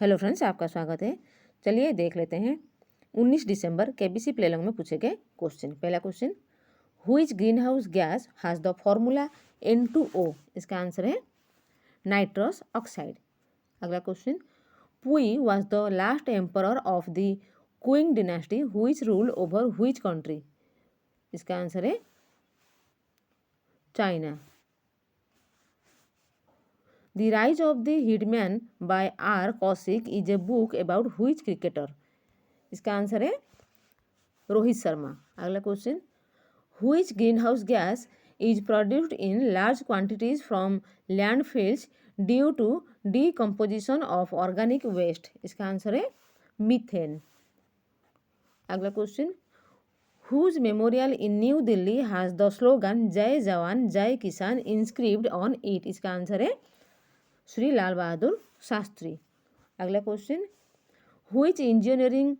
Hello friends, आपका स्वागत है। चलिए देख लेते हैं 19 दिसंबर केबीसी प्लेलॉन्ग में पूछे गए क्वेश्चन। पहला question, which green house gas has the formula N2O? इसका आंसर है नाइट्रस ऑक्साइड। अगला question, Puyi was the last emperor of the Qing dynasty which ruled over which country? इसका आंसर है China. The Rise of the Hitman by R. Kaushik is a book about which cricketer? इसका answer है रोहित शर्मा। अगला question, which greenhouse gas is produced in large quantities from landfills due to decomposition of organic waste? इसका answer है methane. अगला question, whose memorial in New Delhi has the slogan जय जवान जय किसान inscribed on it? इसका answer है श्री लाल बहादुर शास्त्री। अगला question, which engineering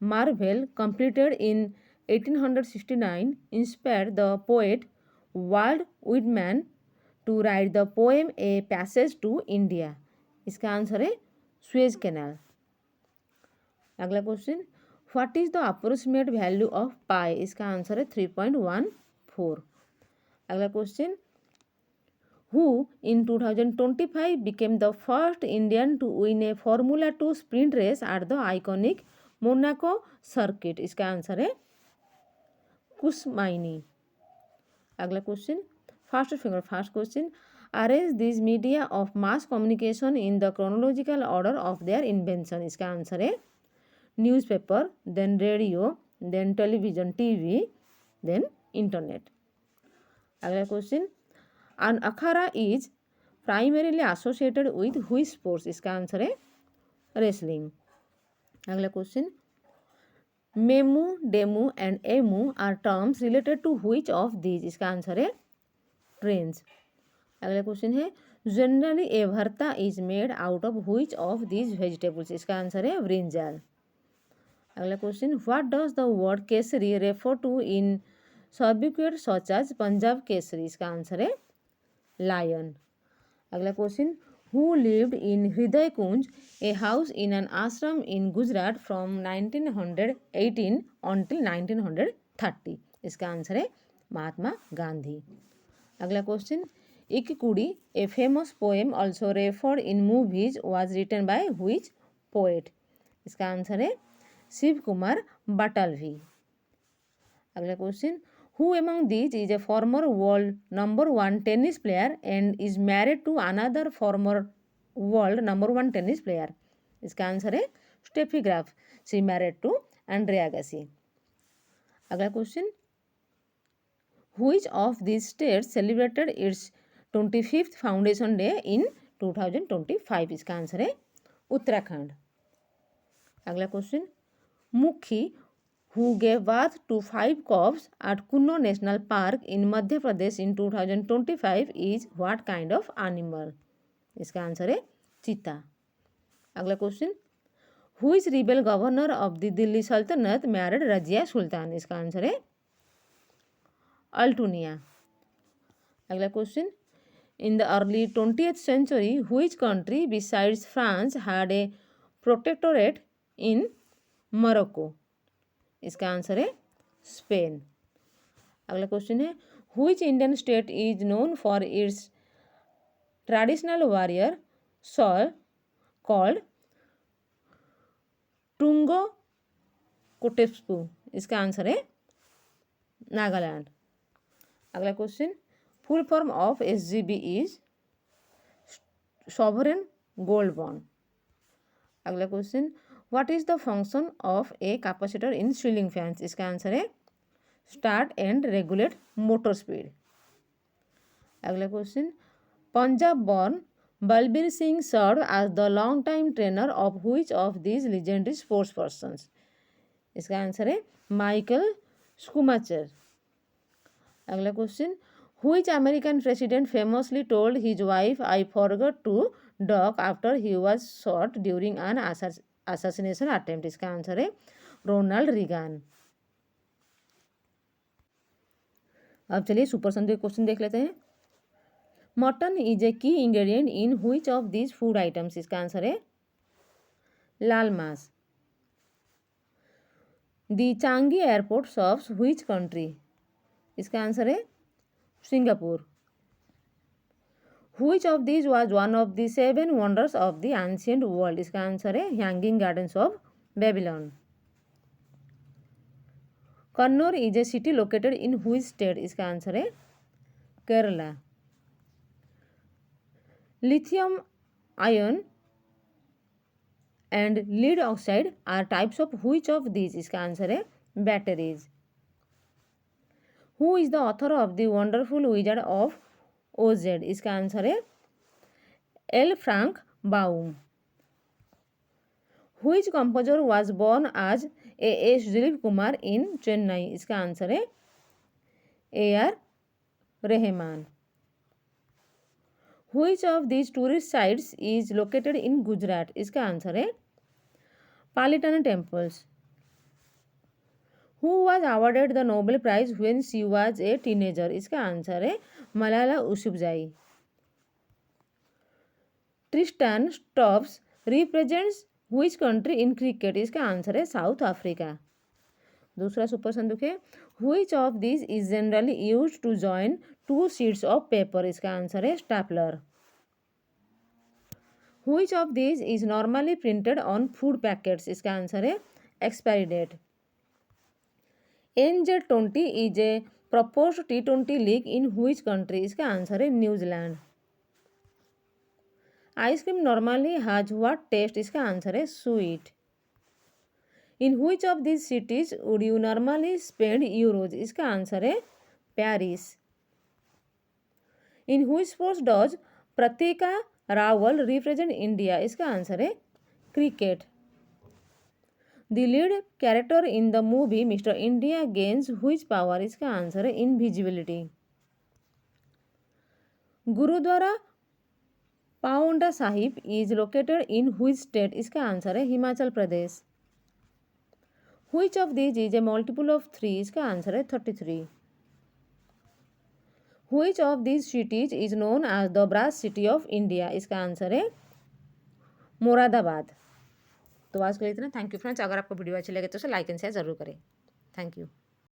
marvel completed in 1869 inspired the poet Walt Whitman to write the poem a passage to India? इसका answer है Suez canal. अगला question, what is the approximate value of pi? इसका answer है 3.14। अगला question, who in 2025 became the first Indian to win a Formula 2 sprint race at the iconic Monaco circuit? इसका answer है कुसमाइनी। अगला question, first question, arrange this media of mass communication in the chronological order of their invention? इसका answer है newspaper, then radio, then television TV, then internet. अगला question, An akhara is primarily associated with which sports? इसका answer है wrestling. अगला question, MEMU, DEMU and EMU are terms related to which of these? इसका answer है trains. अगला question है, generally A bharta is made out of which of these vegetables? इसका answer है brinjal. अगला question, what does the word Kesari refer to in certificate such as Punjab Kesari? इसका answer है lion. अगला क्वेश्चन, हु लिव्ड इन हृदय कुंज, a house in an आश्रम इन Gujarat from 1918 until 1930? इसका answer है महात्मा गांधी। अगला question, Ik Kudi, a famous poem also referred in movies was written by which poet? इसका answer है शिव कुमार बटालवी। अगला question, who among these is a former world number 1 tennis player and is married to another former world number 1 tennis player? इसका answer है Steffi Graf. She married to Andrea Agassi. अगला question, which of these states celebrated its 25th foundation day in 2025? इसका answer है उत्तराखंड। अगला question, मुखी who gave birth to 5 cubs at Kunno National Park in Madhya Pradesh in 2025 is what kind of animal? इसका answer है चीता। अगला question, who is rebel governor of the Delhi सल्तनत married Razia Sultan? इसका आंसर है अल्टूनिया। अगला question, in the early 20th century which country besides France had a protectorate in Morocco? इसका answer है स्पेन। अगला क्वेश्चन है, which Indian state is known for its traditional warrior shawl called Tsungkotepsu? इसका answer है नागालैंड। अगला question, full form of SGB is sovereign gold bond. अगला question, what is the function of a capacitor in ceiling fans? इसका answer है start and regulate motor speed. अगला question, Punjab born Balbir Singh serve as the long time trainer of which of these legendary sports persons? इसका answer है Michael Schumacher. अगला question, which American president famously told his wife I forgot to duck after he was shot during an assassination attempt? इसका answer है Ronald Reagan. अब चलिए super संदेह question देख लेते हैं। Mutton is a key ingredient in which of this food items? इसका answer है Laal Maas. The Changi airport serves which country? इसका आंसर है Singapore. Which of these was one of the 7 wonders of the ancient world? इसका answer है hanging gardens of Babylon. Kannur is a city located in which state? इसका answer है Kerala. Lithium ion and lead oxide are types of which of these? इसका answer है batteries. Who is the author of the wonderful wizard of Oz? इसका answer है L Frank Baum. Which composer was born as A S Dilip Kumar in Chennai? इसका answer है A R Rahman. Which of these tourist sites is located in Gujarat? इसका answer है Palitana temples. Who was awarded the Nobel prize when she was a teenager? इसका answer है Malala Yousafzai. Tristan Stubbs represents which country in cricket? इसका answer है South Africa. दूसरा सुपर संदूक है which of this is generally used to join 2 sheets of paper? इसका answer है stapler. Which of this is normally printed on food packets? इसका answer है expiry date. NZ20 is a proposed T20 league in which country? इसका answer है New Zealand. Ice cream normally has what taste? इसका answer है sweet. In which of this cities would you normally spend euros? इसका answer है Paris. In which sports does Pratika Rawal represent India? इसका answer है cricket. The lead character in the movie Mister India gains which power? इसका answer है invisibility. Gurudwara Paonta Sahib is located in which state? इसका answer है Himachal Pradesh. Which of these is a multiple of 3? इसका answer है 33। Which of these cities is known as the brass city of India? इसका answer है मुरादाबाद। तो आज के लिए इतना। Thank you friends. अगर आपको वीडियो अच्छी लगे तो उसे लाइक एंड शेयर जरूर करें। Thank you.